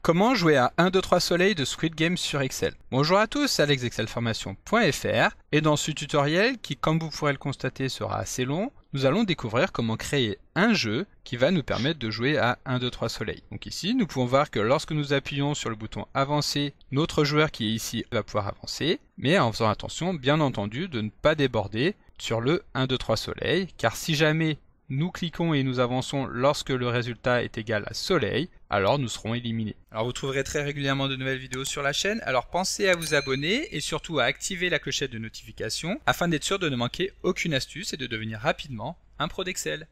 Comment jouer à 1, 2, 3 soleil de Squid Game sur Excel? Bonjour à tous, alexexcelformation.fr et dans ce tutoriel qui, comme vous pourrez le constater, sera assez long, nous allons découvrir comment créer un jeu qui va nous permettre de jouer à 1, 2, 3 soleil. Donc ici, nous pouvons voir que lorsque nous appuyons sur le bouton avancer, notre joueur qui est ici va pouvoir avancer, mais en faisant attention, bien entendu, de ne pas déborder sur le 1, 2, 3 soleil, car si jamais nous cliquons et nous avançons lorsque le résultat est égal à soleil, alors nous serons éliminés. Alors vous trouverez très régulièrement de nouvelles vidéos sur la chaîne, alors pensez à vous abonner et surtout à activer la clochette de notification afin d'être sûr de ne manquer aucune astuce et de devenir rapidement un pro d'Excel.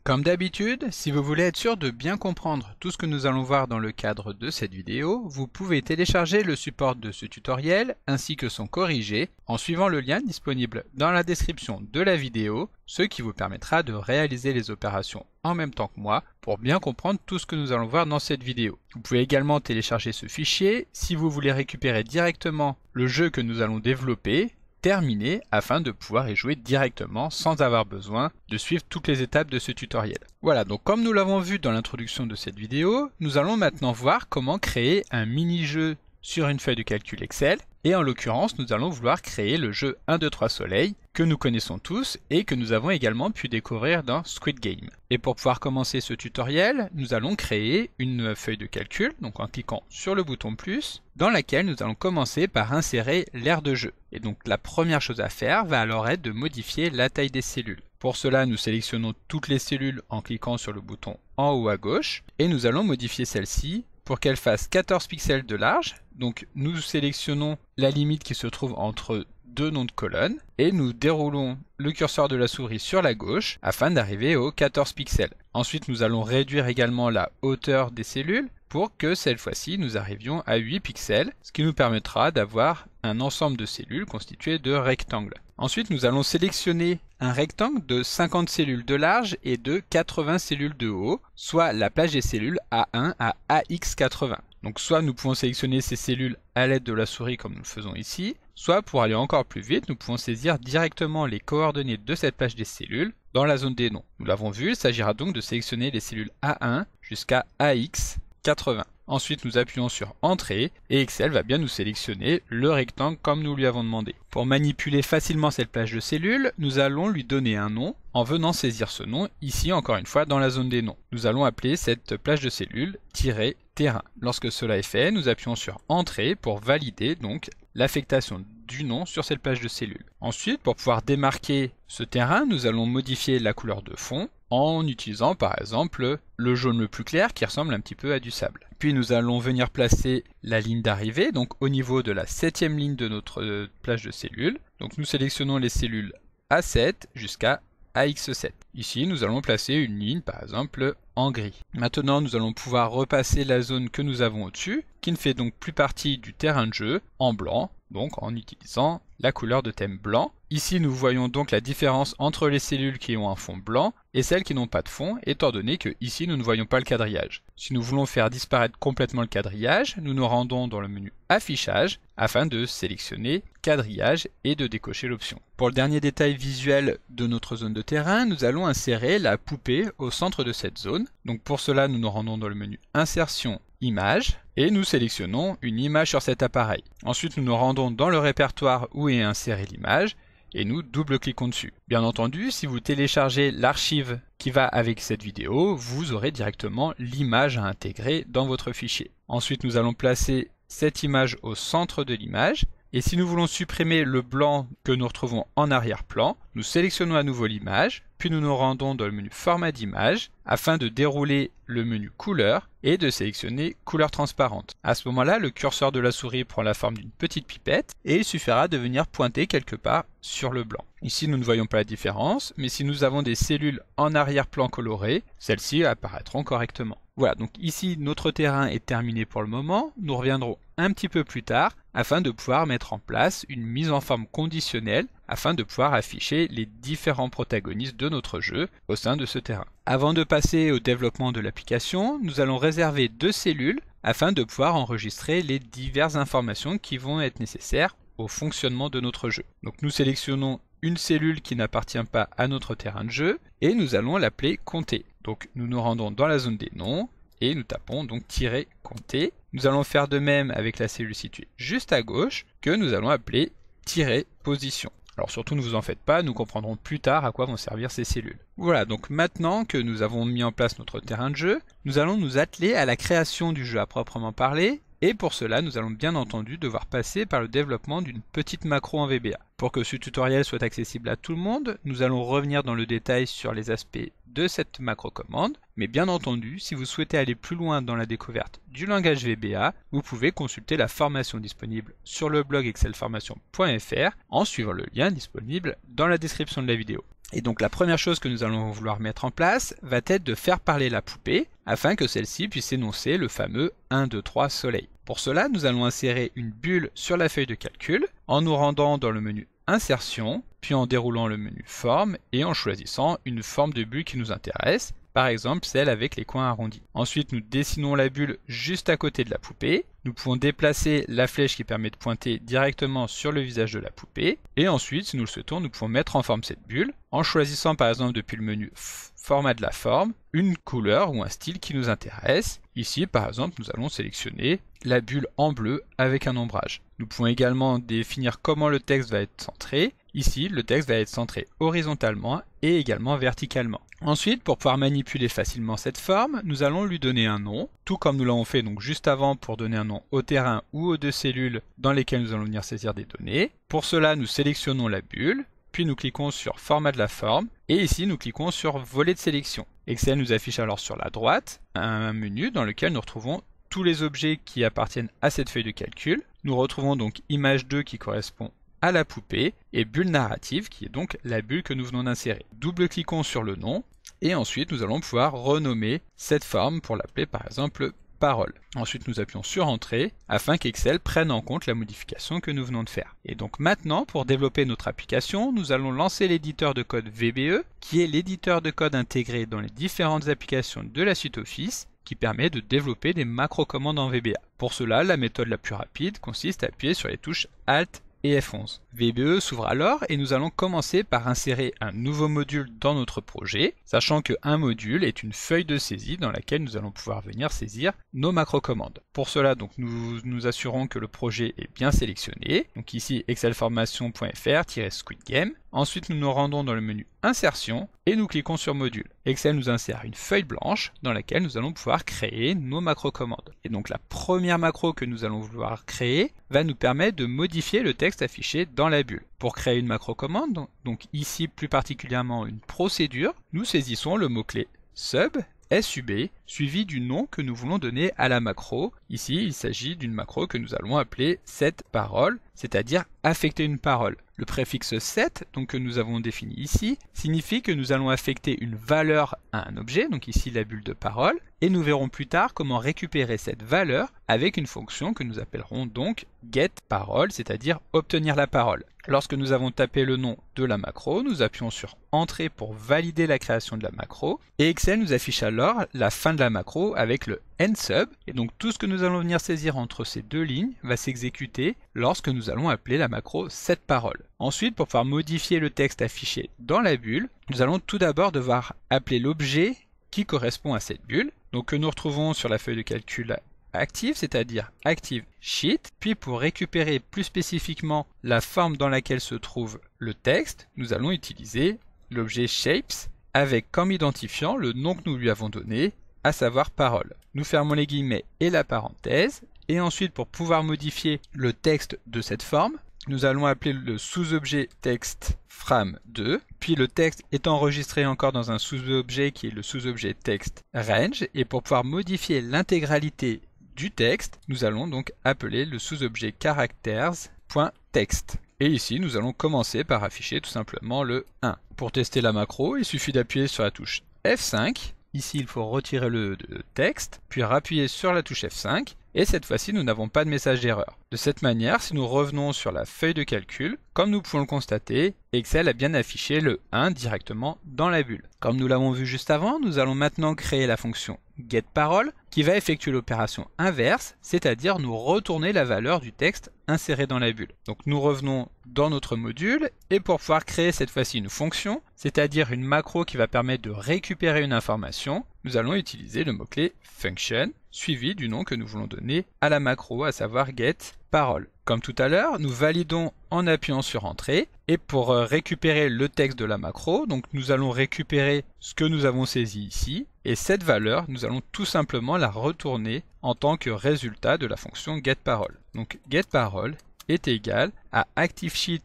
Comme d'habitude, si vous voulez être sûr de bien comprendre tout ce que nous allons voir dans le cadre de cette vidéo, vous pouvez télécharger le support de ce tutoriel ainsi que son corrigé en suivant le lien disponible dans la description de la vidéo, ce qui vous permettra de réaliser les opérations en même temps que moi pour bien comprendre tout ce que nous allons voir dans cette vidéo. Vous pouvez également télécharger ce fichier si vous voulez récupérer directement le jeu que nous allons développer, terminé afin de pouvoir y jouer directement sans avoir besoin de suivre toutes les étapes de ce tutoriel. Voilà, donc comme nous l'avons vu dans l'introduction de cette vidéo, nous allons maintenant voir comment créer un mini-jeu sur une feuille de calcul Excel et en l'occurrence nous allons vouloir créer le jeu 1, 2, 3 soleil que nous connaissons tous et que nous avons également pu découvrir dans Squid Game. Et pour pouvoir commencer ce tutoriel, nous allons créer une feuille de calcul, donc en cliquant sur le bouton plus, dans laquelle nous allons commencer par insérer l'aire de jeu. Et donc la première chose à faire va alors être de modifier la taille des cellules. Pour cela, nous sélectionnons toutes les cellules en cliquant sur le bouton en haut à gauche et nous allons modifier celle-ci pour qu'elle fasse 14 pixels de large. Donc nous sélectionnons la limite qui se trouve entre deux noms de colonnes et nous déroulons le curseur de la souris sur la gauche afin d'arriver aux 14 pixels. Ensuite nous allons réduire également la hauteur des cellules pour que cette fois-ci nous arrivions à 8 pixels, ce qui nous permettra d'avoir un ensemble de cellules constitué de rectangles. Ensuite nous allons sélectionner un rectangle de 50 cellules de large et de 80 cellules de haut, soit la plage des cellules A1 à AX80. Donc soit nous pouvons sélectionner ces cellules à l'aide de la souris comme nous le faisons ici, soit pour aller encore plus vite, nous pouvons saisir directement les coordonnées de cette plage des cellules dans la zone des noms. Nous l'avons vu, il s'agira donc de sélectionner les cellules A1 jusqu'à AX80. Ensuite nous appuyons sur Entrée et Excel va bien nous sélectionner le rectangle comme nous lui avons demandé. Pour manipuler facilement cette plage de cellules, nous allons lui donner un nom en venant saisir ce nom ici encore une fois dans la zone des noms. Nous allons appeler cette plage de cellules -terrain. Lorsque cela est fait, nous appuyons sur Entrée pour valider donc l'affectation du nom sur cette plage de cellules. Ensuite, pour pouvoir démarquer ce terrain, nous allons modifier la couleur de fond en utilisant par exemple le jaune le plus clair qui ressemble un petit peu à du sable. Puis nous allons venir placer la ligne d'arrivée, donc au niveau de la 7e ligne de notre plage de cellules. Donc nous sélectionnons les cellules A7 jusqu'à AX7. Ici nous allons placer une ligne par exemple en gris. Maintenant nous allons pouvoir repasser la zone que nous avons au-dessus, qui ne fait donc plus partie du terrain de jeu, en blanc, donc en utilisant la couleur de thème blanc. Ici nous voyons donc la différence entre les cellules qui ont un fond blanc et celles qui n'ont pas de fond, étant donné que ici nous ne voyons pas le quadrillage. Si nous voulons faire disparaître complètement le quadrillage, nous nous rendons dans le menu Affichage afin de sélectionner Quadrillage et de décocher l'option. Pour le dernier détail visuel de notre zone de terrain, nous allons insérer la poupée au centre de cette zone. Donc pour cela, nous nous rendons dans le menu Insertion, Image et nous sélectionnons une image sur cet appareil. Ensuite, nous nous rendons dans le répertoire où est insérée l'image et nous double-cliquons dessus. Bien entendu, si vous téléchargez l'archive qui va avec cette vidéo, vous aurez directement l'image à intégrer dans votre fichier. Ensuite, nous allons placer cette image au centre de l'image. Et si nous voulons supprimer le blanc que nous retrouvons en arrière-plan, nous sélectionnons à nouveau l'image, puis nous nous rendons dans le menu Format d'image afin de dérouler le menu Couleur et de sélectionner Couleur transparente. À ce moment-là, le curseur de la souris prend la forme d'une petite pipette et il suffira de venir pointer quelque part sur le blanc. Ici, nous ne voyons pas la différence, mais si nous avons des cellules en arrière-plan colorées, celles-ci apparaîtront correctement. Voilà, donc ici notre terrain est terminé pour le moment. Nous reviendrons un petit peu plus tard afin de pouvoir mettre en place une mise en forme conditionnelle afin de pouvoir afficher les différents protagonistes de notre jeu au sein de ce terrain. Avant de passer au développement de l'application, nous allons réserver 2 cellules afin de pouvoir enregistrer les diverses informations qui vont être nécessaires au fonctionnement de notre jeu. Donc nous sélectionnons une cellule qui n'appartient pas à notre terrain de jeu et nous allons l'appeler compter. Donc nous nous rendons dans la zone des noms et nous tapons donc -compter. Nous allons faire de même avec la cellule située juste à gauche que nous allons appeler -position. Alors surtout ne vous en faites pas, nous comprendrons plus tard à quoi vont servir ces cellules. Voilà, donc maintenant que nous avons mis en place notre terrain de jeu, nous allons nous atteler à la création du jeu à proprement parler, et pour cela nous allons bien entendu devoir passer par le développement d'une petite macro en VBA. Pour que ce tutoriel soit accessible à tout le monde, nous allons revenir dans le détail sur les aspects de cette macro commande, mais bien entendu, si vous souhaitez aller plus loin dans la découverte du langage VBA, vous pouvez consulter la formation disponible sur le blog excelformation.fr en suivant le lien disponible dans la description de la vidéo. Et donc la première chose que nous allons vouloir mettre en place va être de faire parler la poupée afin que celle-ci puisse énoncer le fameux 1, 2, 3 soleil. Pour cela, nous allons insérer une bulle sur la feuille de calcul en nous rendant dans le menu Insertion, puis en déroulant le menu Forme et en choisissant une forme de bulle qui nous intéresse, par exemple celle avec les coins arrondis. Ensuite, nous dessinons la bulle juste à côté de la poupée. Nous pouvons déplacer la flèche qui permet de pointer directement sur le visage de la poupée. Et ensuite, si nous le souhaitons, nous pouvons mettre en forme cette bulle en choisissant par exemple depuis le menu Format de la forme, une couleur ou un style qui nous intéresse. Ici, par exemple, nous allons sélectionner la bulle en bleu avec un ombrage. Nous pouvons également définir comment le texte va être centré. Ici, le texte va être centré horizontalement et également verticalement. Ensuite, pour pouvoir manipuler facilement cette forme, nous allons lui donner un nom, tout comme nous l'avons fait donc juste avant pour donner un nom au terrain ou aux deux cellules dans lesquelles nous allons venir saisir des données. Pour cela, nous sélectionnons la bulle, puis nous cliquons sur Format de la forme, et ici nous cliquons sur Volet de sélection. Excel nous affiche alors sur la droite un menu dans lequel nous retrouvons tous les objets qui appartiennent à cette feuille de calcul. Nous retrouvons donc image 2 qui correspond à la poupée et bulle narrative qui est donc la bulle que nous venons d'insérer. Double-cliquons sur le nom et ensuite nous allons pouvoir renommer cette forme pour l'appeler par exemple parole. Ensuite nous appuyons sur Entrée afin qu'Excel prenne en compte la modification que nous venons de faire. Et donc maintenant pour développer notre application, nous allons lancer l'éditeur de code VBE qui est l'éditeur de code intégré dans les différentes applications de la suite Office qui permet de développer des macro-commandes en VBA. Pour cela, la méthode la plus rapide consiste à appuyer sur les touches Alt et F11. VBE s'ouvre alors et nous allons commencer par insérer un nouveau module dans notre projet, sachant qu'un module est une feuille de saisie dans laquelle nous allons pouvoir venir saisir nos macro-commandes. Pour cela, donc, nous nous assurons que le projet est bien sélectionné. Donc ici, excelformation.fr-squidgame. Ensuite, nous nous rendons dans le menu Insertion et nous cliquons sur Module. Excel nous insère une feuille blanche dans laquelle nous allons pouvoir créer nos macro-commandes. Et donc la première macro que nous allons vouloir créer va nous permettre de modifier le texte affiché dans la bulle. Pour créer une macro-commande, donc ici plus particulièrement une procédure, nous saisissons le mot-clé sub, sub, suivi du nom que nous voulons donner à la macro. Ici, il s'agit d'une macro que nous allons appeler setParole, c'est-à-dire affecter une parole. Le préfixe set, donc que nous avons défini ici, signifie que nous allons affecter une valeur à un objet, donc ici la bulle de parole, et nous verrons plus tard comment récupérer cette valeur avec une fonction que nous appellerons donc getParole, c'est-à-dire obtenir la parole. Lorsque nous avons tapé le nom de la macro, nous appuyons sur Entrée pour valider la création de la macro, et Excel nous affiche alors la fin de la macro avec le endSub, et donc tout ce que nous allons venir saisir entre ces deux lignes va s'exécuter lorsque nous allons appeler la macro setParole. Ensuite, pour pouvoir modifier le texte affiché dans la bulle, nous allons tout d'abord devoir appeler l'objet qui correspond à cette bulle, donc que nous retrouvons sur la feuille de calcul active, c'est-à-dire active sheet. Puis pour récupérer plus spécifiquement la forme dans laquelle se trouve le texte, nous allons utiliser l'objet shapes avec comme identifiant le nom que nous lui avons donné, à savoir parole. Nous fermons les guillemets et la parenthèse, et ensuite pour pouvoir modifier le texte de cette forme, nous allons appeler le sous-objet texte fram2, puis le texte est enregistré encore dans un sous-objet qui est le sous-objet texte range, et pour pouvoir modifier l'intégralité du texte, nous allons donc appeler le sous-objet characters.text. Et ici, nous allons commencer par afficher tout simplement le 1. Pour tester la macro, il suffit d'appuyer sur la touche F5. Ici, il faut retirer le texte, puis appuyer sur la touche F5, et cette fois-ci nous n'avons pas de message d'erreur. De cette manière, si nous revenons sur la feuille de calcul, comme nous pouvons le constater, Excel a bien affiché le 1 directement dans la bulle. Comme nous l'avons vu juste avant, nous allons maintenant créer la fonction getParole qui va effectuer l'opération inverse, c'est-à-dire nous retourner la valeur du texte inséré dans la bulle. Donc nous revenons dans notre module et pour pouvoir créer cette fois-ci une fonction, c'est-à-dire une macro qui va permettre de récupérer une information, nous allons utiliser le mot-clé function suivi du nom que nous voulons donner à la macro, à savoir getParole. Comme tout à l'heure, nous validons en appuyant sur Entrée et pour récupérer le texte de la macro, donc nous allons récupérer ce que nous avons saisi ici et cette valeur, nous allons tout simplement la retourner en tant que résultat de la fonction getParole. Donc getParole est égal à ActiveSheet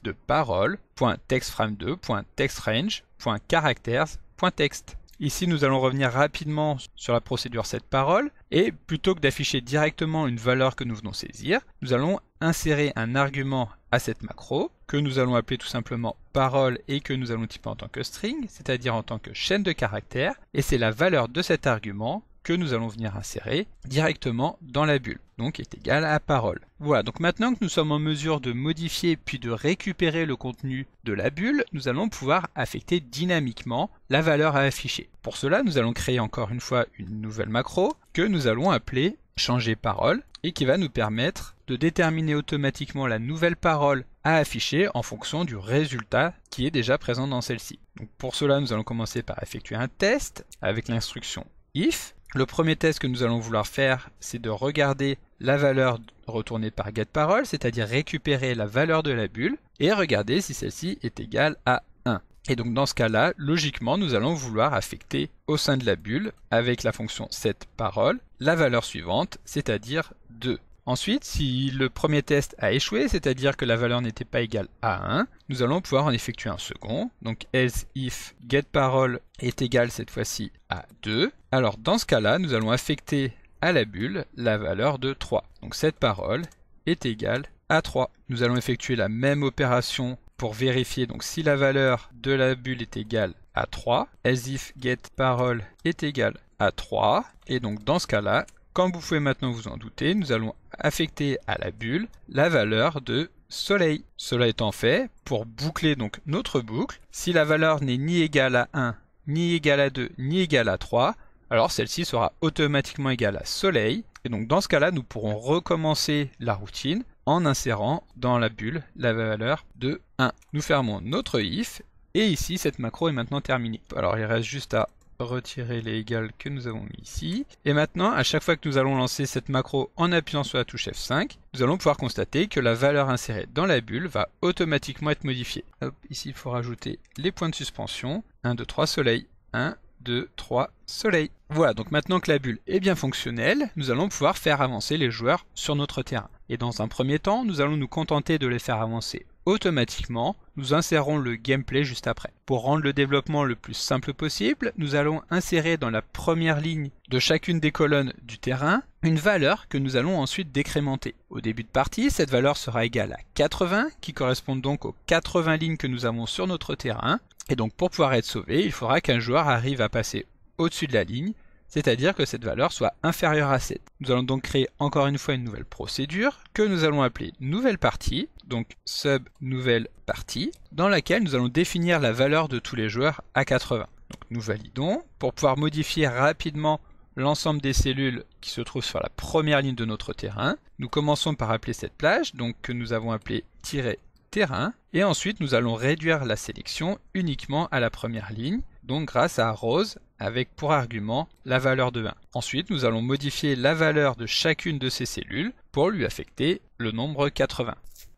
de parole.textframe2.textrange.characters.text. Ici, nous allons revenir rapidement sur la procédure setParole et plutôt que d'afficher directement une valeur que nous venons saisir, nous allons insérer un argument à cette macro que nous allons appeler tout simplement parole et que nous allons typer en tant que string, c'est-à-dire en tant que chaîne de caractères, et c'est la valeur de cet argument que nous allons venir insérer directement dans la bulle, donc est égal à parole. Voilà, donc maintenant que nous sommes en mesure de modifier puis de récupérer le contenu de la bulle, nous allons pouvoir affecter dynamiquement la valeur à afficher. Pour cela, nous allons créer encore une fois une nouvelle macro que nous allons appeler changer parole et qui va nous permettre de déterminer automatiquement la nouvelle parole à afficher en fonction du résultat qui est déjà présent dans celle-ci. Donc pour cela, nous allons commencer par effectuer un test avec l'instruction if. Le premier test que nous allons vouloir faire, c'est de regarder la valeur retournée par getParole, c'est-à-dire récupérer la valeur de la bulle, et regarder si celle-ci est égale à 1. Et donc dans ce cas-là, logiquement, nous allons vouloir affecter au sein de la bulle, avec la fonction setParole, la valeur suivante, c'est-à-dire 2. Ensuite, si le premier test a échoué, c'est-à-dire que la valeur n'était pas égale à 1, nous allons pouvoir en effectuer un second. Donc else if getParole est égal cette fois-ci à 2. Alors dans ce cas-là, nous allons affecter à la bulle la valeur de 3. Donc setParole est égale à 3. Nous allons effectuer la même opération pour vérifier donc si la valeur de la bulle est égale à 3. Else if getParole est égal à 3. Et donc dans ce cas-là, comme vous pouvez maintenant vous en douter, nous allons affecter à la bulle la valeur de soleil. Cela étant fait, pour boucler donc notre boucle, si la valeur n'est ni égale à 1, ni égale à 2, ni égale à 3, alors celle-ci sera automatiquement égale à soleil. Et donc dans ce cas-là, nous pourrons recommencer la routine en insérant dans la bulle la valeur de 1. Nous fermons notre if et ici cette macro est maintenant terminée. Alors il reste juste à retirer les égales que nous avons mis ici. Et maintenant, à chaque fois que nous allons lancer cette macro en appuyant sur la touche F5, nous allons pouvoir constater que la valeur insérée dans la bulle va automatiquement être modifiée. Hop, ici il faut rajouter les points de suspension. 1, 2, 3 soleil. 1, 2, 3 soleil. Voilà, donc maintenant que la bulle est bien fonctionnelle, nous allons pouvoir faire avancer les joueurs sur notre terrain. Et dans un premier temps, nous allons nous contenter de les faire avancer automatiquement, nous insérons le gameplay juste après. Pour rendre le développement le plus simple possible, nous allons insérer dans la première ligne de chacune des colonnes du terrain une valeur que nous allons ensuite décrémenter. Au début de partie, cette valeur sera égale à 80, qui correspond donc aux 80 lignes que nous avons sur notre terrain. Et donc pour pouvoir être sauvé, il faudra qu'un joueur arrive à passer au-dessus de la ligne, c'est-à-dire que cette valeur soit inférieure à 7. Nous allons donc créer encore une fois une nouvelle procédure que nous allons appeler nouvelle partie, donc sub nouvelle partie, dans laquelle nous allons définir la valeur de tous les joueurs à 80. Donc nous validons. Pour pouvoir modifier rapidement l'ensemble des cellules qui se trouvent sur la première ligne de notre terrain, nous commençons par appeler cette plage, donc que nous avons appelée -terrain, et ensuite nous allons réduire la sélection uniquement à la première ligne, donc grâce à rose avec pour argument la valeur de 1. Ensuite, nous allons modifier la valeur de chacune de ces cellules pour lui affecter le nombre 80.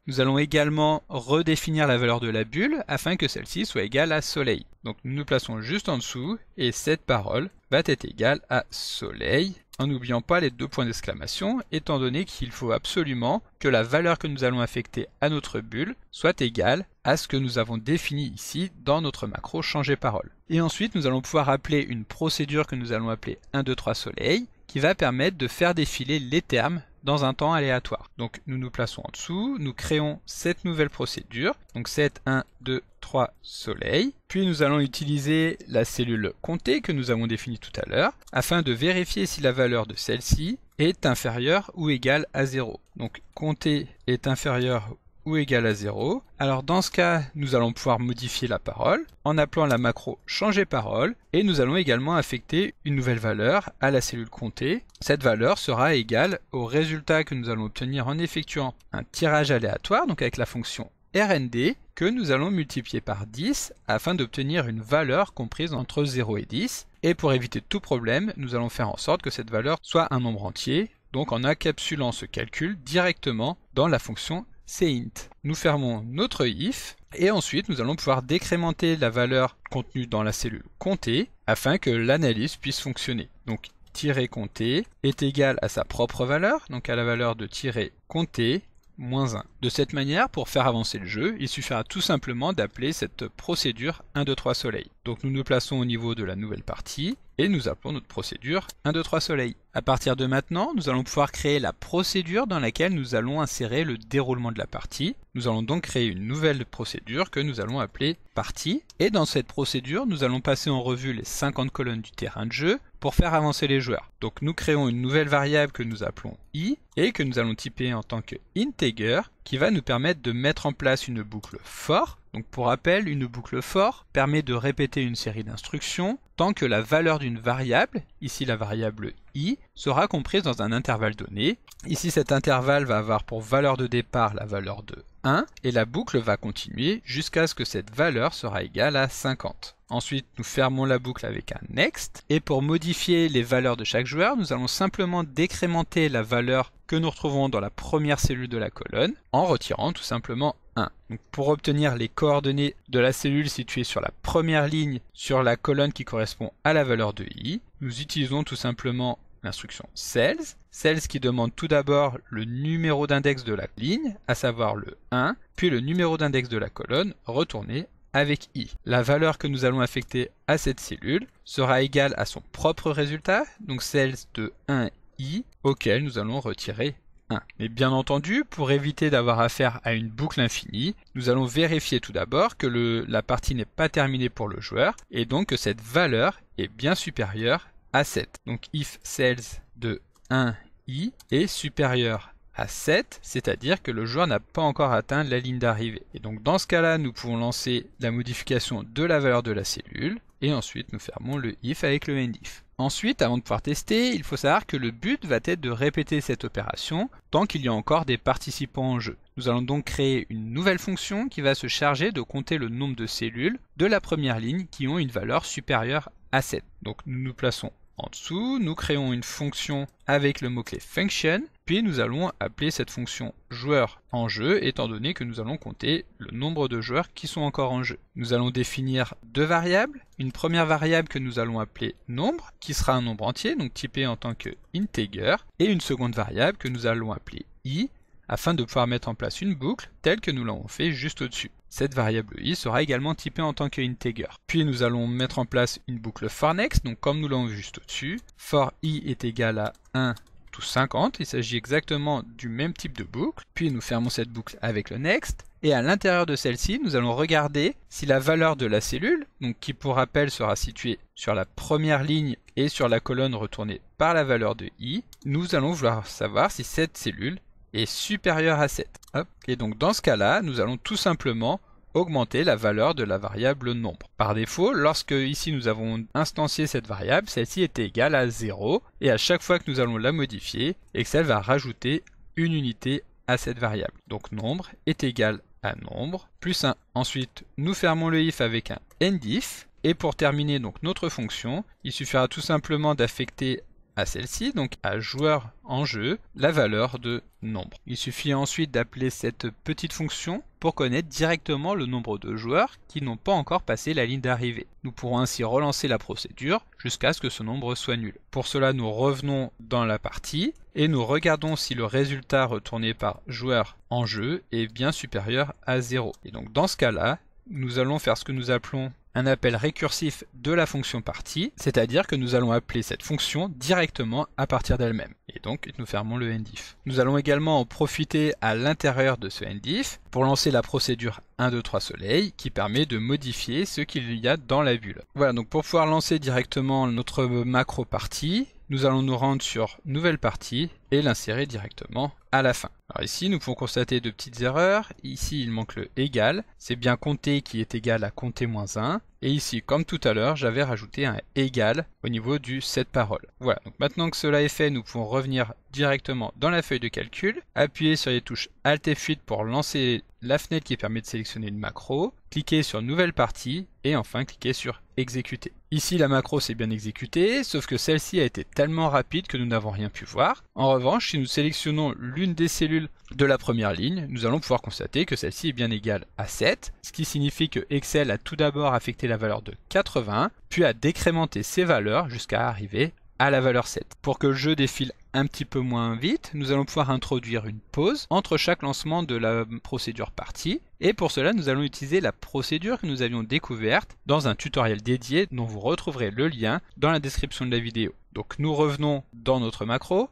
Nous allons également redéfinir la valeur de la bulle afin que celle-ci soit égale à soleil. Donc nous nous plaçons juste en dessous et cette parole va être égale à soleil, en n'oubliant pas les deux points d'exclamation, étant donné qu'il faut absolument que la valeur que nous allons affecter à notre bulle soit égale à ce que nous avons défini ici dans notre macro changer parole. Et ensuite nous allons pouvoir appeler une procédure que nous allons appeler 1, 2, 3 soleil, qui va permettre de faire défiler les termes dans un temps aléatoire. Donc nous nous plaçons en dessous, nous créons cette nouvelle procédure, donc set 1, 2, 3 soleil, puis nous allons utiliser la cellule compter que nous avons définie tout à l'heure, afin de vérifier si la valeur de celle-ci est inférieur ou égal à 0. Donc compter est inférieur ou égal à 0. Alors dans ce cas, nous allons pouvoir modifier la parole en appelant la macro changer parole et nous allons également affecter une nouvelle valeur à la cellule comptée. Cette valeur sera égale au résultat que nous allons obtenir en effectuant un tirage aléatoire, donc avec la fonction RND, que nous allons multiplier par 10 afin d'obtenir une valeur comprise entre 0 et 10. Et pour éviter tout problème, nous allons faire en sorte que cette valeur soit un nombre entier, donc en encapsulant ce calcul directement dans la fonction cint. Nous fermons notre if et ensuite nous allons pouvoir décrémenter la valeur contenue dans la cellule comptée afin que l'analyse puisse fonctionner. Donc tirer compter est égal à sa propre valeur, donc à la valeur de tirer compter moins 1. De cette manière, pour faire avancer le jeu, il suffira tout simplement d'appeler cette procédure 1, 2, 3 soleil. Donc nous nous plaçons au niveau de la nouvelle partie et nous appelons notre procédure 1, 2, 3 soleil. À partir de maintenant, nous allons pouvoir créer la procédure dans laquelle nous allons insérer le déroulement de la partie. Nous allons donc créer une nouvelle procédure que nous allons appeler partie. Et dans cette procédure, nous allons passer en revue les 50 colonnes du terrain de jeu pour faire avancer les joueurs. Donc nous créons une nouvelle variable que nous appelons i et que nous allons typer en tant que integer qui va nous permettre de mettre en place une boucle for. Donc pour rappel, une boucle for permet de répéter une série d'instructions tant que la valeur d'une variable, ici la variable i, sera comprise dans un intervalle donné. Ici cet intervalle va avoir pour valeur de départ la valeur de 1 et la boucle va continuer jusqu'à ce que cette valeur sera égale à 50. Ensuite, nous fermons la boucle avec un next et pour modifier les valeurs de chaque joueur, nous allons simplement décrémenter la valeur que nous retrouvons dans la première cellule de la colonne en retirant tout simplement 1. Donc pour obtenir les coordonnées de la cellule située sur la première ligne sur la colonne qui correspond à la valeur de i, nous utilisons tout simplement l'instruction cells qui demande tout d'abord le numéro d'index de la ligne, à savoir le 1, puis le numéro d'index de la colonne retourné avec i. La valeur que nous allons affecter à cette cellule sera égale à son propre résultat, donc cells de 1i, auquel nous allons retirer 1. Mais bien entendu, pour éviter d'avoir affaire à une boucle infinie, nous allons vérifier tout d'abord que la partie n'est pas terminée pour le joueur, et donc que cette valeur est bien supérieure à 7. Donc if cells de 1i est supérieur à 7, c'est-à-dire que le joueur n'a pas encore atteint la ligne d'arrivée. Et donc dans ce cas-là, nous pouvons lancer la modification de la valeur de la cellule, et ensuite nous fermons le if avec le endif. Ensuite, avant de pouvoir tester, il faut savoir que le but va être de répéter cette opération tant qu'il y a encore des participants en jeu. Nous allons donc créer une nouvelle fonction qui va se charger de compter le nombre de cellules de la première ligne qui ont une valeur supérieure à 7. Donc nous nous plaçons en dessous, nous créons une fonction avec le mot-clé function, puis nous allons appeler cette fonction joueur en jeu étant donné que nous allons compter le nombre de joueurs qui sont encore en jeu. Nous allons définir deux variables, une première variable que nous allons appeler nombre, qui sera un nombre entier, donc typé en tant que integer, et une seconde variable que nous allons appeler i, afin de pouvoir mettre en place une boucle telle que nous l'avons fait juste au-dessus. Cette variable i sera également typée en tant que integer. Puis nous allons mettre en place une boucle for next, donc comme nous l'avons vu juste au-dessus, for i est égal à 1 to 50, il s'agit exactement du même type de boucle. Puis nous fermons cette boucle avec le next, et à l'intérieur de celle-ci, nous allons regarder si la valeur de la cellule, donc qui pour rappel sera située sur la première ligne et sur la colonne retournée par la valeur de i, nous allons vouloir savoir si cette cellule est supérieur à 7. Hop. Et donc dans ce cas-là, nous allons tout simplement augmenter la valeur de la variable nombre. Par défaut, lorsque ici nous avons instancié cette variable, celle-ci était égale à 0, et à chaque fois que nous allons la modifier, Excel va rajouter une unité à cette variable. Donc nombre est égal à nombre plus 1. Ensuite, nous fermons le if avec un endif, et pour terminer donc notre fonction, il suffira tout simplement d'affecter à celle-ci, donc à joueur en jeu, la valeur de nombre. Il suffit ensuite d'appeler cette petite fonction pour connaître directement le nombre de joueurs qui n'ont pas encore passé la ligne d'arrivée. Nous pourrons ainsi relancer la procédure jusqu'à ce que ce nombre soit nul. Pour cela, nous revenons dans la partie et nous regardons si le résultat retourné par joueur en jeu est bien supérieur à 0. Et donc dans ce cas-là, nous allons faire ce que nous appelons un appel récursif de la fonction partie, c'est-à-dire que nous allons appeler cette fonction directement à partir d'elle-même. Et donc nous fermons le endif. Nous allons également en profiter à l'intérieur de ce endif pour lancer la procédure 1, 2, 3 soleil qui permet de modifier ce qu'il y a dans la bulle. Voilà, donc pour pouvoir lancer directement notre macro partie, nous allons nous rendre sur Nouvelle partie et l'insérer directement à la fin. Alors ici, nous pouvons constater de petites erreurs. Ici, il manque le égal. C'est bien compter qui est égal à compter moins 1. Et ici, comme tout à l'heure, j'avais rajouté un égal au niveau du set parole. Voilà, donc maintenant que cela est fait, nous pouvons revenir directement dans la feuille de calcul, appuyer sur les touches Alt F8 pour lancer la fenêtre qui permet de sélectionner une macro, cliquer sur Nouvelle partie et enfin cliquer sur Exécuter. Ici, la macro s'est bien exécutée, sauf que celle-ci a été tellement rapide que nous n'avons rien pu voir. En revanche, si nous sélectionnons l'une des cellules de la première ligne, nous allons pouvoir constater que celle-ci est bien égale à 7, ce qui signifie que Excel a tout d'abord affecté la valeur de 80, puis a décrémenté ses valeurs jusqu'à arriver à la valeur 7. Pour que le jeu défile un petit peu moins vite, nous allons pouvoir introduire une pause entre chaque lancement de la procédure partie. Et pour cela, nous allons utiliser la procédure que nous avions découverte dans un tutoriel dédié dont vous retrouverez le lien dans la description de la vidéo. Donc nous revenons dans notre macro,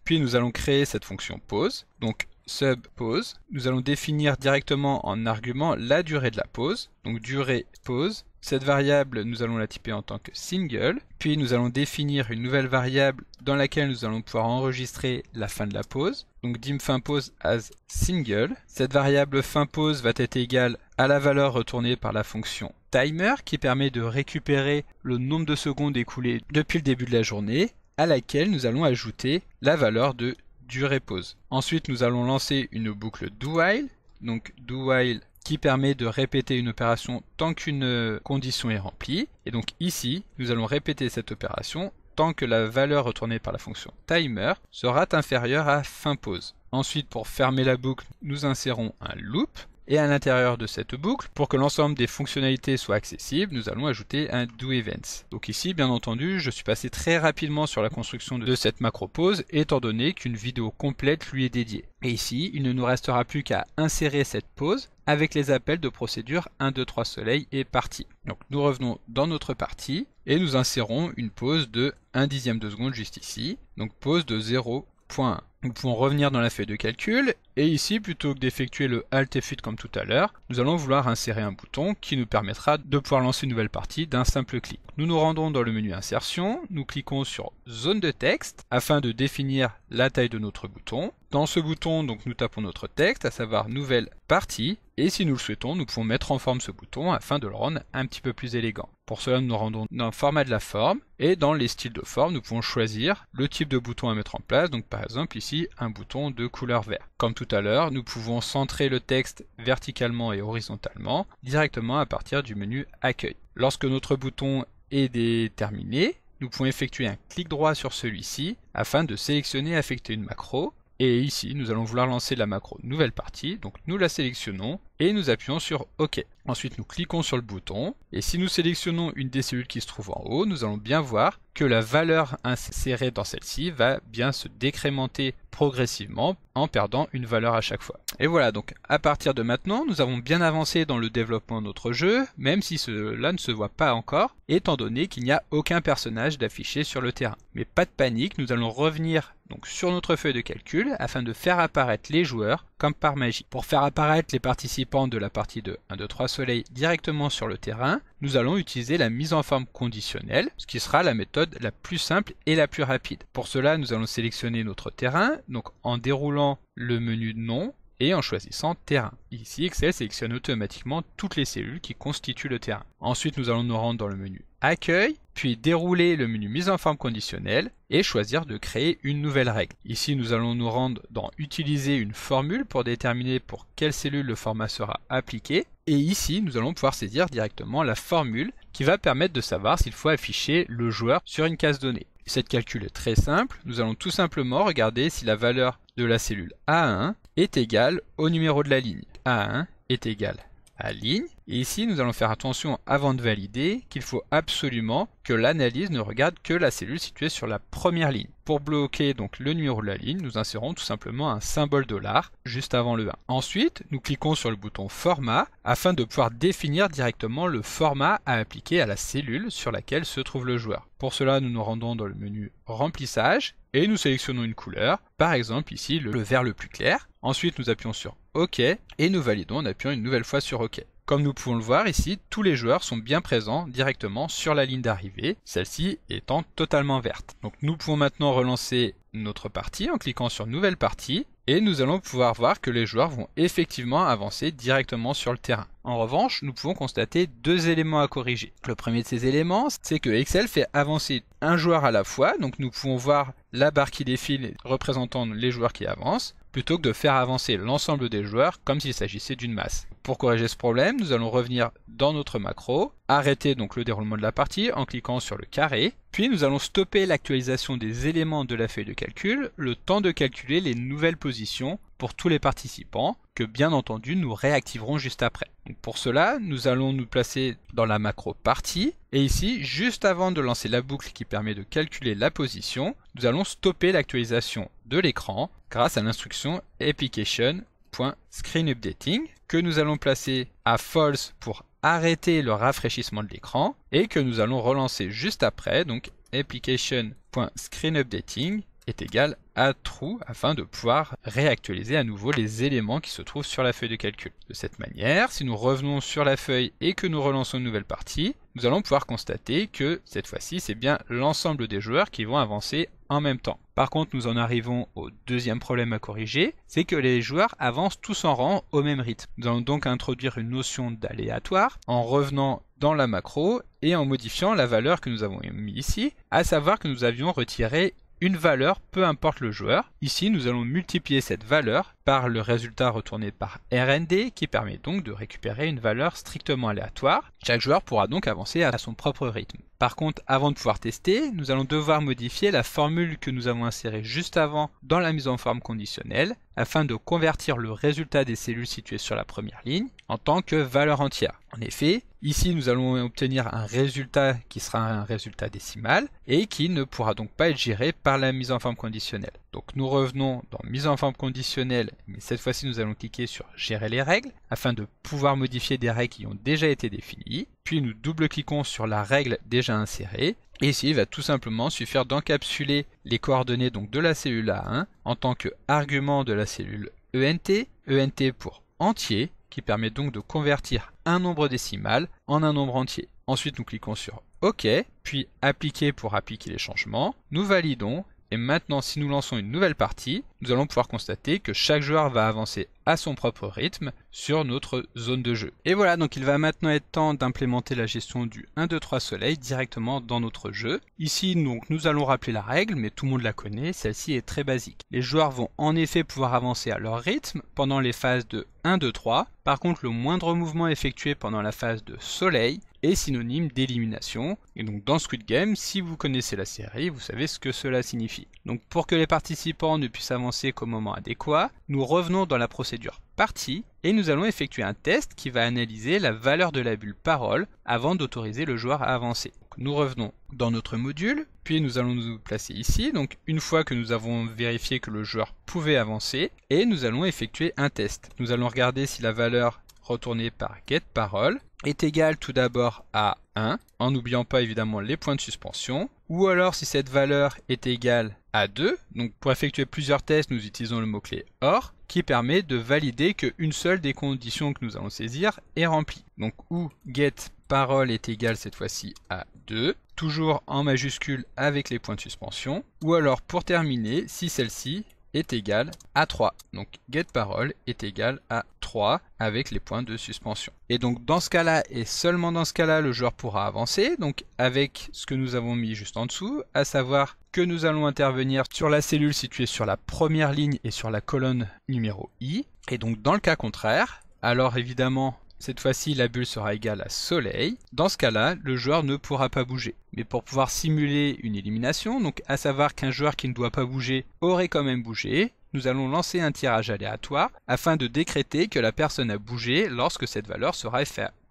puis nous allons créer cette fonction pause. Donc sub pause, nous allons définir directement en argument la durée de la pause, donc durée pause. Cette variable, nous allons la typer en tant que single, puis nous allons définir une nouvelle variable dans laquelle nous allons pouvoir enregistrer la fin de la pause, donc dim fin pause as single. Cette variable fin pause va être égale à la valeur retournée par la fonction timer qui permet de récupérer le nombre de secondes écoulées depuis le début de la journée, à laquelle nous allons ajouter la valeur de durée pause. Ensuite, nous allons lancer une boucle do while, donc do while qui permet de répéter une opération tant qu'une condition est remplie. Et donc ici, nous allons répéter cette opération tant que la valeur retournée par la fonction timer sera inférieure à fin pause. Ensuite, pour fermer la boucle, nous insérons un loop. Et à l'intérieur de cette boucle, pour que l'ensemble des fonctionnalités soient accessibles, nous allons ajouter un doEvents. Donc ici, bien entendu, je suis passé très rapidement sur la construction de cette macro pause, étant donné qu'une vidéo complète lui est dédiée. Et ici, il ne nous restera plus qu'à insérer cette pause avec les appels de procédure 1, 2, 3 soleil et partie. Donc nous revenons dans notre partie et nous insérons une pause de 1/10 de seconde juste ici, donc pause de 0.1. Nous pouvons revenir dans la feuille de calcul et ici, plutôt que d'effectuer le Alt F8 comme tout à l'heure, nous allons vouloir insérer un bouton qui nous permettra de pouvoir lancer une nouvelle partie d'un simple clic. Nous nous rendons dans le menu insertion, nous cliquons sur zone de texte afin de définir la taille de notre bouton. Dans ce bouton, donc, nous tapons notre texte, à savoir nouvelle partie, et si nous le souhaitons, nous pouvons mettre en forme ce bouton afin de le rendre un petit peu plus élégant. Pour cela, nous nous rendons dans le format de la forme, et dans les styles de forme, nous pouvons choisir le type de bouton à mettre en place, donc par exemple ici, un bouton de couleur vert. Comme tout à l'heure, nous pouvons centrer le texte verticalement et horizontalement, directement à partir du menu Accueil. Lorsque notre bouton est déterminé, nous pouvons effectuer un clic droit sur celui-ci, afin de sélectionner et affecter une macro. Et ici, nous allons vouloir lancer la macro nouvelle partie, donc nous la sélectionnons et nous appuyons sur OK. Ensuite, nous cliquons sur le bouton et si nous sélectionnons une des cellules qui se trouve en haut, nous allons bien voir que la valeur insérée dans celle-ci va bien se décrémenter progressivement en perdant une valeur à chaque fois. Et voilà, donc à partir de maintenant, nous avons bien avancé dans le développement de notre jeu, même si cela ne se voit pas encore, étant donné qu'il n'y a aucun personnage d'affiché sur le terrain. Mais pas de panique, nous allons revenir donc sur notre feuille de calcul afin de faire apparaître les joueurs comme par magie. Pour faire apparaître les participants de la partie de 1, 2, 3 soleil directement sur le terrain, nous allons utiliser la mise en forme conditionnelle, ce qui sera la méthode la plus simple et la plus rapide. Pour cela, nous allons sélectionner notre terrain, donc en déroulant le menu nom et en choisissant terrain. Ici, Excel sélectionne automatiquement toutes les cellules qui constituent le terrain. Ensuite, nous allons nous rendre dans le menu Accueil, puis dérouler le menu mise en forme conditionnelle et choisir de créer une nouvelle règle. Ici, nous allons nous rendre dans Utiliser une formule pour déterminer pour quelle cellule le format sera appliqué. Et ici, nous allons pouvoir saisir directement la formule qui va permettre de savoir s'il faut afficher le joueur sur une case donnée. Cette calcul est très simple. Nous allons tout simplement regarder si la valeur de la cellule A1 est égale au numéro de la ligne. A1 est égal à ligne. Et ici, nous allons faire attention avant de valider qu'il faut absolument que l'analyse ne regarde que la cellule située sur la première ligne. Pour bloquer donc le numéro de la ligne, nous insérons tout simplement un symbole $ juste avant le 1. Ensuite, nous cliquons sur le bouton Format afin de pouvoir définir directement le format à appliquer à la cellule sur laquelle se trouve le joueur. Pour cela, nous nous rendons dans le menu Remplissage et nous sélectionnons une couleur, par exemple ici le vert le plus clair. Ensuite, nous appuyons sur OK et nous validons en appuyant une nouvelle fois sur OK. Comme nous pouvons le voir ici, tous les joueurs sont bien présents directement sur la ligne d'arrivée, celle-ci étant totalement verte. Donc nous pouvons maintenant relancer notre partie en cliquant sur Nouvelle partie, et nous allons pouvoir voir que les joueurs vont effectivement avancer directement sur le terrain. En revanche, nous pouvons constater deux éléments à corriger. Le premier de ces éléments, c'est que Excel fait avancer un joueur à la fois, donc nous pouvons voir la barre qui défile représentant les joueurs qui avancent, plutôt que de faire avancer l'ensemble des joueurs comme s'il s'agissait d'une masse. Pour corriger ce problème, nous allons revenir dans notre macro, arrêter donc le déroulement de la partie en cliquant sur le carré, puis nous allons stopper l'actualisation des éléments de la feuille de calcul, le temps de calculer les nouvelles positions pour tous les participants, que bien entendu nous réactiverons juste après. Donc pour cela, nous allons nous placer dans la macro partie, et ici, juste avant de lancer la boucle qui permet de calculer la position, nous allons stopper l'actualisation de l'écran grâce à l'instruction application.screenUpdating que nous allons placer à false pour arrêter le rafraîchissement de l'écran et que nous allons relancer juste après, donc application.screenUpdating est égal à true afin de pouvoir réactualiser à nouveau les éléments qui se trouvent sur la feuille de calcul. De cette manière, si nous revenons sur la feuille et que nous relançons une nouvelle partie, nous allons pouvoir constater que cette fois-ci c'est bien l'ensemble des joueurs qui vont avancer en même temps. Par contre, nous en arrivons au deuxième problème à corriger, c'est que les joueurs avancent tous en rang au même rythme. Nous allons donc introduire une notion d'aléatoire en revenant dans la macro et en modifiant la valeur que nous avons mis ici, à savoir que nous avions retiré une valeur, peu importe le joueur. Ici, nous allons multiplier cette valeur par le résultat retourné par RND qui permet donc de récupérer une valeur strictement aléatoire. Chaque joueur pourra donc avancer à son propre rythme. Par contre, avant de pouvoir tester, nous allons devoir modifier la formule que nous avons insérée juste avant dans la mise en forme conditionnelle afin de convertir le résultat des cellules situées sur la première ligne en tant que valeur entière. En effet, ici nous allons obtenir un résultat qui sera un résultat décimal et qui ne pourra donc pas être géré par la mise en forme conditionnelle. Donc nous revenons dans mise en forme conditionnelle, mais cette fois-ci nous allons cliquer sur gérer les règles afin de pouvoir modifier des règles qui ont déjà été définies. Puis nous double-cliquons sur la règle déjà insérée. Et ici, il va tout simplement suffire d'encapsuler les coordonnées donc de la cellule A1 en tant qu'argument de la cellule ENT, ENT pour entier, qui permet donc de convertir un nombre décimal en un nombre entier. Ensuite, nous cliquons sur OK, puis appliquer pour appliquer les changements. Nous validons. Et maintenant, si nous lançons une nouvelle partie, nous allons pouvoir constater que chaque joueur va avancer à son propre rythme sur notre zone de jeu. Et voilà, donc il va maintenant être temps d'implémenter la gestion du 1, 2, 3 soleil directement dans notre jeu. Ici, donc, nous allons rappeler la règle, mais tout le monde la connaît, celle-ci est très basique. Les joueurs vont en effet pouvoir avancer à leur rythme pendant les phases de 1, 2, 3. Par contre, le moindre mouvement effectué pendant la phase de soleil est synonyme d'élimination. Et donc dans Squid Game, si vous connaissez la série, vous savez ce que cela signifie. Donc pour que les participants ne puissent avancer qu'au moment adéquat, nous revenons dans la procédure partie et nous allons effectuer un test qui va analyser la valeur de la bulle parole avant d'autoriser le joueur à avancer. Donc, nous revenons dans notre module, puis nous allons nous placer ici, donc une fois que nous avons vérifié que le joueur pouvait avancer, et nous allons effectuer un test. Nous allons regarder si la valeur retournée par getParole est égale tout d'abord à 1, en n'oubliant pas évidemment les points de suspension, ou alors si cette valeur est égale à 2, donc pour effectuer plusieurs tests, nous utilisons le mot-clé OR, qui permet de valider qu'une seule des conditions que nous allons saisir est remplie. Donc où getParole est égale cette fois-ci à 2, toujours en majuscule avec les points de suspension, ou alors pour terminer, si celle-ci est égale à 3. Donc getParole est égal à 3 avec les points de suspension. Et donc dans ce cas-là, et seulement dans ce cas-là, le joueur pourra avancer, donc avec ce que nous avons mis juste en dessous, à savoir que nous allons intervenir sur la cellule située sur la première ligne et sur la colonne numéro I. Et donc dans le cas contraire, alors évidemment, cette fois-ci, la bulle sera égale à soleil. Dans ce cas-là, le joueur ne pourra pas bouger. Mais pour pouvoir simuler une élimination, donc à savoir qu'un joueur qui ne doit pas bouger aurait quand même bougé, nous allons lancer un tirage aléatoire afin de décréter que la personne a bougé lorsque cette valeur sera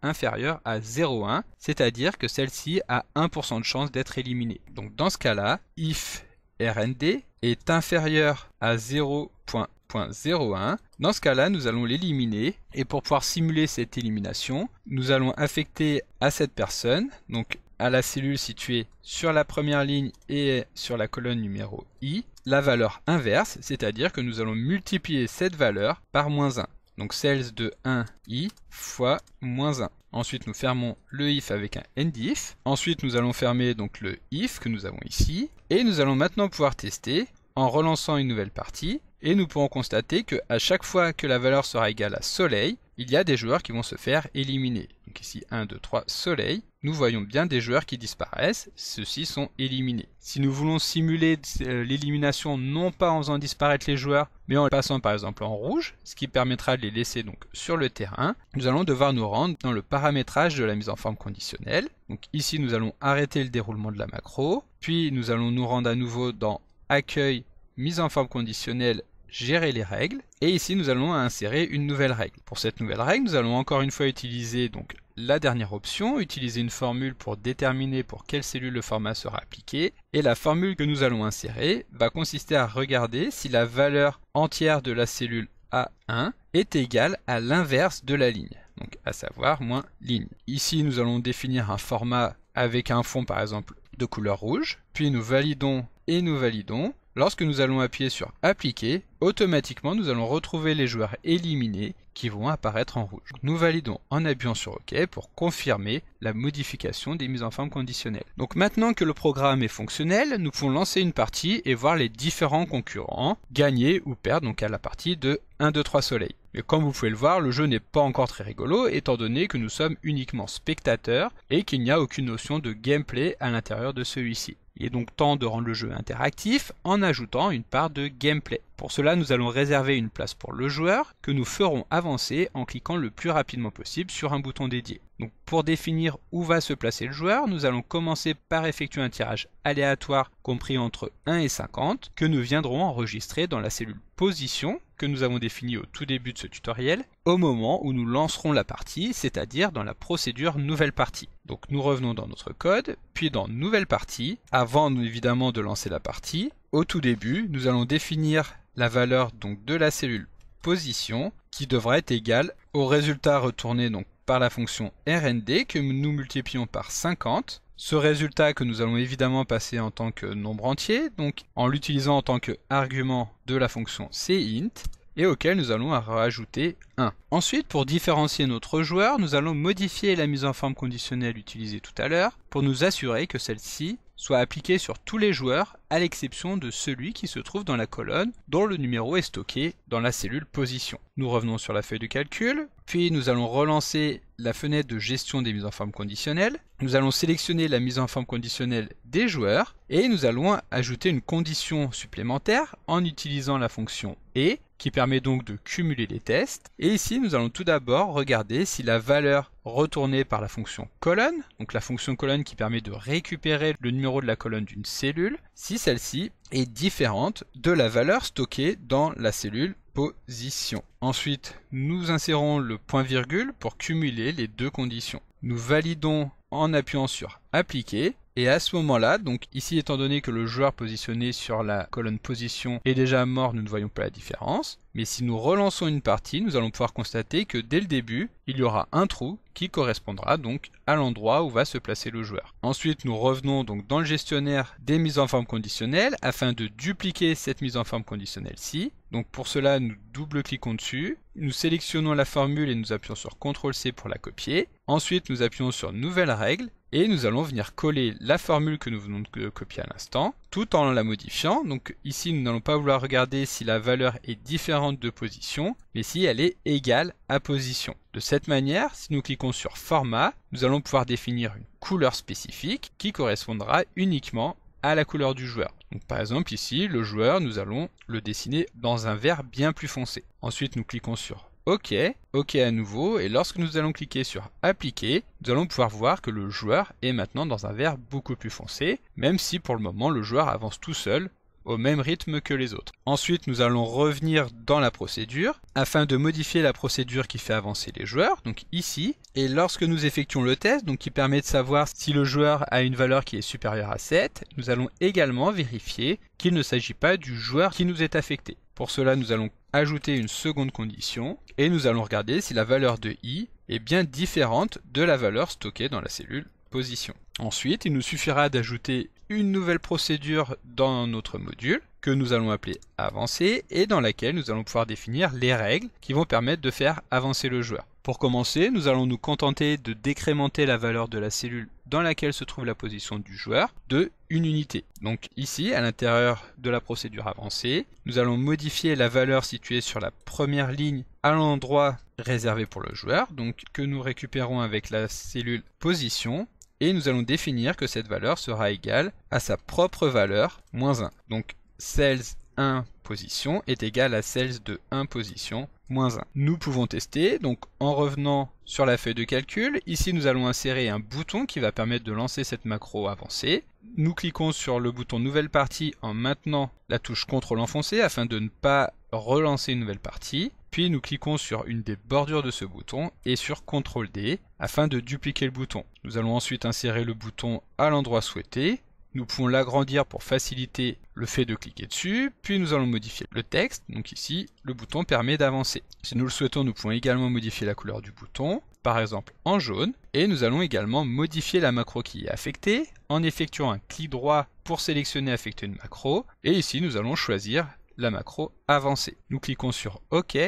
inférieure à 0,1, c'est-à-dire que celle-ci a 1% de chance d'être éliminée. Donc dans ce cas-là, if RND est inférieur à 0.01, dans ce cas-là, nous allons l'éliminer et pour pouvoir simuler cette élimination, nous allons affecter à cette personne, donc à la cellule située sur la première ligne et sur la colonne numéro I, la valeur inverse, c'est-à-dire que nous allons multiplier cette valeur par -1. donc sales de 1i fois -1. Ensuite, nous fermons le if avec un endif. Ensuite, nous allons fermer donc le if que nous avons ici. Et nous allons maintenant pouvoir tester en relançant une nouvelle partie. Et nous pourrons constater qu'à chaque fois que la valeur sera égale à soleil, il y a des joueurs qui vont se faire éliminer. Donc ici 1, 2, 3, soleil. Nous voyons bien des joueurs qui disparaissent. Ceux-ci sont éliminés. Si nous voulons simuler l'élimination non pas en faisant disparaître les joueurs, mais en passant par exemple en rouge, ce qui permettra de les laisser donc sur le terrain, nous allons devoir nous rendre dans le paramétrage de la mise en forme conditionnelle. Donc ici nous allons arrêter le déroulement de la macro, puis nous allons nous rendre à nouveau dans accueil, mise en forme conditionnelle, gérer les règles, et ici nous allons insérer une nouvelle règle. Pour cette nouvelle règle, nous allons encore une fois utiliser donc la dernière option, utiliser une formule pour déterminer pour quelle cellule le format sera appliqué, et la formule que nous allons insérer va consister à regarder si la valeur entière de la cellule A1 est égale à l'inverse de la ligne, donc à savoir moins ligne. Ici nous allons définir un format avec un fond par exemple de couleur rouge, puis nous validons et nous validons. Lorsque nous allons appuyer sur appliquer, automatiquement nous allons retrouver les joueurs éliminés qui vont apparaître en rouge. Nous validons en appuyant sur OK pour confirmer la modification des mises en forme conditionnelles. Donc maintenant que le programme est fonctionnel, nous pouvons lancer une partie et voir les différents concurrents gagner ou perdre donc à la partie de 1, 2, 3 soleil. Mais comme vous pouvez le voir, le jeu n'est pas encore très rigolo étant donné que nous sommes uniquement spectateurs et qu'il n'y a aucune notion de gameplay à l'intérieur de celui-ci. Il est donc temps de rendre le jeu interactif en ajoutant une part de gameplay. Pour cela, nous allons réserver une place pour le joueur que nous ferons avancer en cliquant le plus rapidement possible sur un bouton dédié. Donc pour définir où va se placer le joueur, nous allons commencer par effectuer un tirage aléatoire compris entre 1 et 50 que nous viendrons enregistrer dans la cellule position que nous avons définie au tout début de ce tutoriel au moment où nous lancerons la partie, c'est-à-dire dans la procédure nouvelle partie. Donc nous revenons dans notre code, puis dans nouvelle partie, avant évidemment de lancer la partie. Au tout début, nous allons définir la valeur donc de la cellule position qui devra être égale au résultat retourné donc par la fonction RND que nous multiplions par 50. Ce résultat que nous allons évidemment passer en tant que nombre entier, donc en l'utilisant en tant qu'argument de la fonction cint, et auquel nous allons rajouter 1. Ensuite, pour différencier notre joueur, nous allons modifier la mise en forme conditionnelle utilisée tout à l'heure pour nous assurer que celle-ci soit appliquée sur tous les joueurs à l'exception de celui qui se trouve dans la colonne dont le numéro est stocké dans la cellule position. Nous revenons sur la feuille de calcul, puis nous allons relancer la fenêtre de gestion des mises en forme conditionnelles. Nous allons sélectionner la mise en forme conditionnelle des joueurs et nous allons ajouter une condition supplémentaire en utilisant la fonction et qui permet donc de cumuler les tests. Et ici, nous allons tout d'abord regarder si la valeur retournée par la fonction colonne, donc la fonction colonne qui permet de récupérer le numéro de la colonne d'une cellule, si celle-ci est différente de la valeur stockée dans la cellule position. Ensuite, nous insérons le point virgule pour cumuler les deux conditions. Nous validons en appuyant sur appliquer. Et à ce moment-là, donc ici étant donné que le joueur positionné sur la colonne position est déjà mort, nous ne voyons pas la différence. Mais si nous relançons une partie, nous allons pouvoir constater que dès le début, il y aura un trou qui correspondra donc à l'endroit où va se placer le joueur. Ensuite, nous revenons donc dans le gestionnaire des mises en forme conditionnelles afin de dupliquer cette mise en forme conditionnelle-ci. Donc pour cela, nous double-cliquons dessus, nous sélectionnons la formule et nous appuyons sur CTRL-C pour la copier. Ensuite, nous appuyons sur Nouvelle règle et nous allons venir coller la formule que nous venons de copier à l'instant, tout en la modifiant. Donc ici, nous n'allons pas vouloir regarder si la valeur est différente de position, mais si elle est égale à position. De cette manière, si nous cliquons sur Format, nous allons pouvoir définir une couleur spécifique qui correspondra uniquement à la couleur du joueur. Donc par exemple ici, le joueur, nous allons le dessiner dans un vert bien plus foncé. Ensuite, nous cliquons sur OK, OK à nouveau, et lorsque nous allons cliquer sur Appliquer, nous allons pouvoir voir que le joueur est maintenant dans un vert beaucoup plus foncé, même si pour le moment le joueur avance tout seul, au même rythme que les autres. Ensuite, nous allons revenir dans la procédure, afin de modifier la procédure qui fait avancer les joueurs, donc ici, et lorsque nous effectuons le test, donc qui permet de savoir si le joueur a une valeur qui est supérieure à 7, nous allons également vérifier qu'il ne s'agit pas du joueur qui nous est affecté. Pour cela, nous allons ajouter une seconde condition, et nous allons regarder si la valeur de i est bien différente de la valeur stockée dans la cellule position. Ensuite, il nous suffira d'ajouter une nouvelle procédure dans notre module, que nous allons appeler avancer et dans laquelle nous allons pouvoir définir les règles qui vont permettre de faire avancer le joueur. Pour commencer, nous allons nous contenter de décrémenter la valeur de la cellule dans laquelle se trouve la position du joueur de 1 unité. Donc ici, à l'intérieur de la procédure avancée, nous allons modifier la valeur située sur la première ligne à l'endroit réservé pour le joueur, donc que nous récupérons avec la cellule position, et nous allons définir que cette valeur sera égale à sa propre valeur, moins 1. Donc cells 1 position est égal à cells de 1 position moins 1. Nous pouvons tester, donc en revenant sur la feuille de calcul, ici nous allons insérer un bouton qui va permettre de lancer cette macro avancée. Nous cliquons sur le bouton nouvelle partie en maintenant la touche CTRL enfoncée afin de ne pas relancer une nouvelle partie. Puis nous cliquons sur une des bordures de ce bouton et sur CTRL D afin de dupliquer le bouton. Nous allons ensuite insérer le bouton à l'endroit souhaité. Nous pouvons l'agrandir pour faciliter le fait de cliquer dessus, puis nous allons modifier le texte, donc ici le bouton permet d'avancer. Si nous le souhaitons, nous pouvons également modifier la couleur du bouton, par exemple en jaune, et nous allons également modifier la macro qui est affectée en effectuant un clic droit pour sélectionner affecter une macro, et ici nous allons choisir la macro avancer. Nous cliquons sur OK.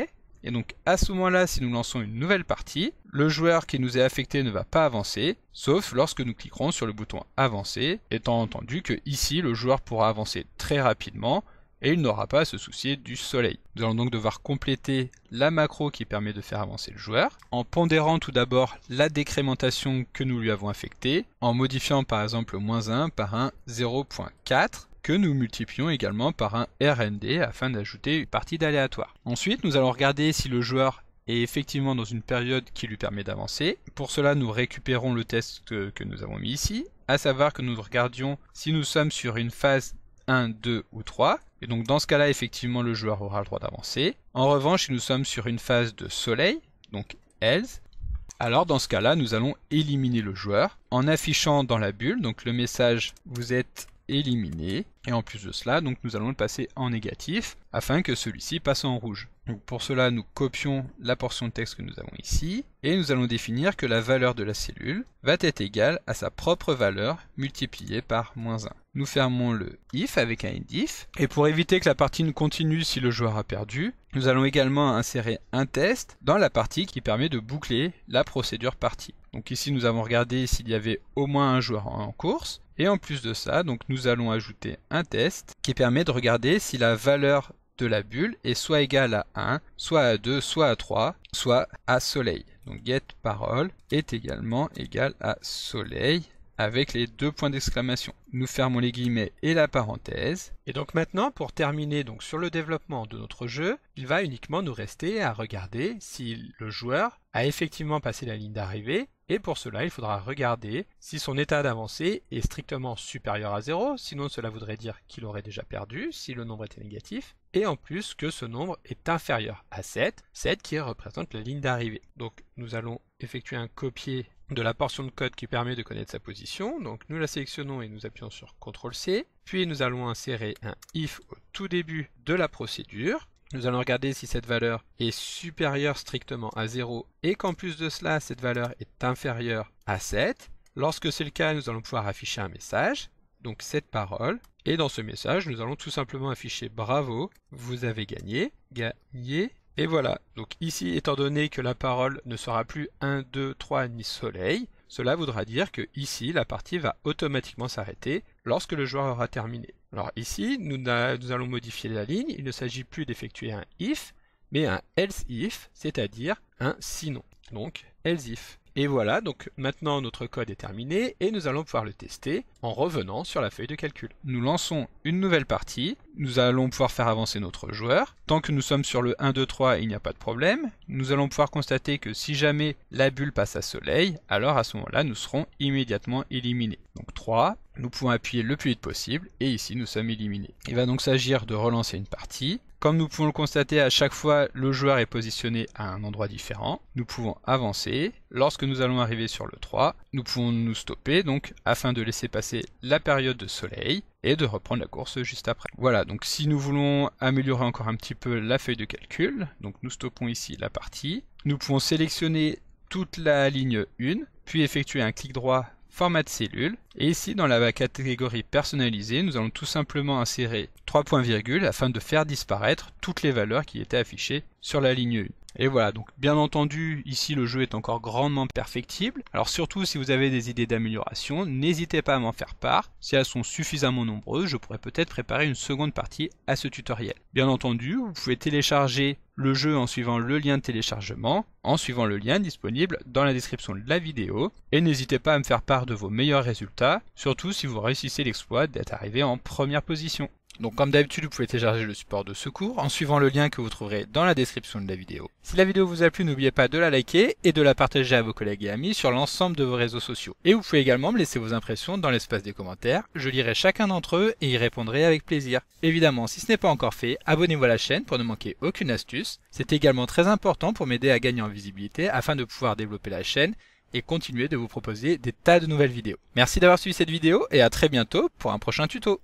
Et donc à ce moment-là, si nous lançons une nouvelle partie, le joueur qui nous est affecté ne va pas avancer, sauf lorsque nous cliquerons sur le bouton avancer, étant entendu que ici le joueur pourra avancer très rapidement et il n'aura pas à se soucier du soleil. Nous allons donc devoir compléter la macro qui permet de faire avancer le joueur, en pondérant tout d'abord la décrémentation que nous lui avons affectée, en modifiant par exemple moins 1 par un 0.4, que nous multiplions également par un RND afin d'ajouter une partie d'aléatoire. Ensuite, nous allons regarder si le joueur est effectivement dans une période qui lui permet d'avancer. Pour cela, nous récupérons le test que nous avons mis ici, à savoir que nous regardions si nous sommes sur une phase 1, 2 ou 3. Et donc dans ce cas-là, effectivement, le joueur aura le droit d'avancer. En revanche, si nous sommes sur une phase de soleil, donc else, alors dans ce cas-là, nous allons éliminer le joueur en affichant dans la bulle, donc le message « Vous êtes éliminé ». Et en plus de cela, donc nous allons le passer en négatif afin que celui-ci passe en rouge. Donc pour cela, nous copions la portion de texte que nous avons ici et nous allons définir que la valeur de la cellule va être égale à sa propre valeur multipliée par moins 1. Nous fermons le if avec un endif et pour éviter que la partie ne continue si le joueur a perdu, nous allons également insérer un test dans la partie qui permet de boucler la procédure partie. Donc ici nous avons regardé s'il y avait au moins un joueur en course. Et en plus de ça, donc nous allons ajouter un test qui permet de regarder si la valeur de la bulle est soit égale à 1, soit à 2, soit à 3, soit à soleil. Donc getParole est également égal à soleil avec les deux points d'exclamation. Nous fermons les guillemets et la parenthèse. Et donc maintenant, pour terminer donc sur le développement de notre jeu, il va uniquement nous rester à regarder si le joueur a effectivement passé la ligne d'arrivée. Et pour cela, il faudra regarder si son état d'avancée est strictement supérieur à 0, sinon cela voudrait dire qu'il aurait déjà perdu si le nombre était négatif, et en plus que ce nombre est inférieur à 7, 7 qui représente la ligne d'arrivée. Donc nous allons effectuer un copier de la portion de code qui permet de connaître sa position, donc nous la sélectionnons et nous appuyons sur CTRL-C, puis nous allons insérer un if au tout début de la procédure. Nous allons regarder si cette valeur est supérieure strictement à 0 et qu'en plus de cela, cette valeur est inférieure à 7. Lorsque c'est le cas, nous allons pouvoir afficher un message, donc cette parole. Et dans ce message, nous allons tout simplement afficher bravo, vous avez gagné, gagné. Et voilà, donc ici, étant donné que la parole ne sera plus 1, 2, 3 ni soleil, cela voudra dire que ici, la partie va automatiquement s'arrêter lorsque le joueur aura terminé. Alors ici, nous allons modifier la ligne, il ne s'agit plus d'effectuer un if, mais un else if, c'est-à-dire un sinon. Donc, else if. Et voilà, donc maintenant notre code est terminé et nous allons pouvoir le tester en revenant sur la feuille de calcul. Nous lançons une nouvelle partie, nous allons pouvoir faire avancer notre joueur. Tant que nous sommes sur le 1, 2, 3, il n'y a pas de problème. Nous allons pouvoir constater que si jamais la bulle passe à soleil, alors à ce moment-là, nous serons immédiatement éliminés. Donc 3, nous pouvons appuyer le plus vite possible et ici nous sommes éliminés. Il va donc s'agir de relancer une partie. Comme nous pouvons le constater, à chaque fois, le joueur est positionné à un endroit différent. Nous pouvons avancer. Lorsque nous allons arriver sur le 3, nous pouvons nous stopper donc afin de laisser passer la période de soleil et de reprendre la course juste après. Voilà, donc si nous voulons améliorer encore un petit peu la feuille de calcul, donc nous stoppons ici la partie. Nous pouvons sélectionner toute la ligne 1, puis effectuer un clic droit format de cellule. Et ici, dans la catégorie personnalisée, nous allons tout simplement insérer 3 points virgules afin de faire disparaître toutes les valeurs qui étaient affichées sur la ligne 1. Et voilà, donc bien entendu, ici le jeu est encore grandement perfectible. Alors surtout si vous avez des idées d'amélioration, n'hésitez pas à m'en faire part. Si elles sont suffisamment nombreuses, je pourrais peut-être préparer une seconde partie à ce tutoriel. Bien entendu, vous pouvez télécharger le jeu en suivant le lien de téléchargement, en suivant le lien disponible dans la description de la vidéo. Et n'hésitez pas à me faire part de vos meilleurs résultats, surtout si vous réussissez l'exploit d'être arrivé en première position. Donc comme d'habitude, vous pouvez télécharger le support de secours en suivant le lien que vous trouverez dans la description de la vidéo. Si la vidéo vous a plu, n'oubliez pas de la liker et de la partager à vos collègues et amis sur l'ensemble de vos réseaux sociaux. Et vous pouvez également me laisser vos impressions dans l'espace des commentaires, je lirai chacun d'entre eux et y répondrai avec plaisir. Évidemment, si ce n'est pas encore fait, abonnez-vous à la chaîne pour ne manquer aucune astuce. C'est également très important pour m'aider à gagner en visibilité afin de pouvoir développer la chaîne et continuer de vous proposer des tas de nouvelles vidéos. Merci d'avoir suivi cette vidéo et à très bientôt pour un prochain tuto.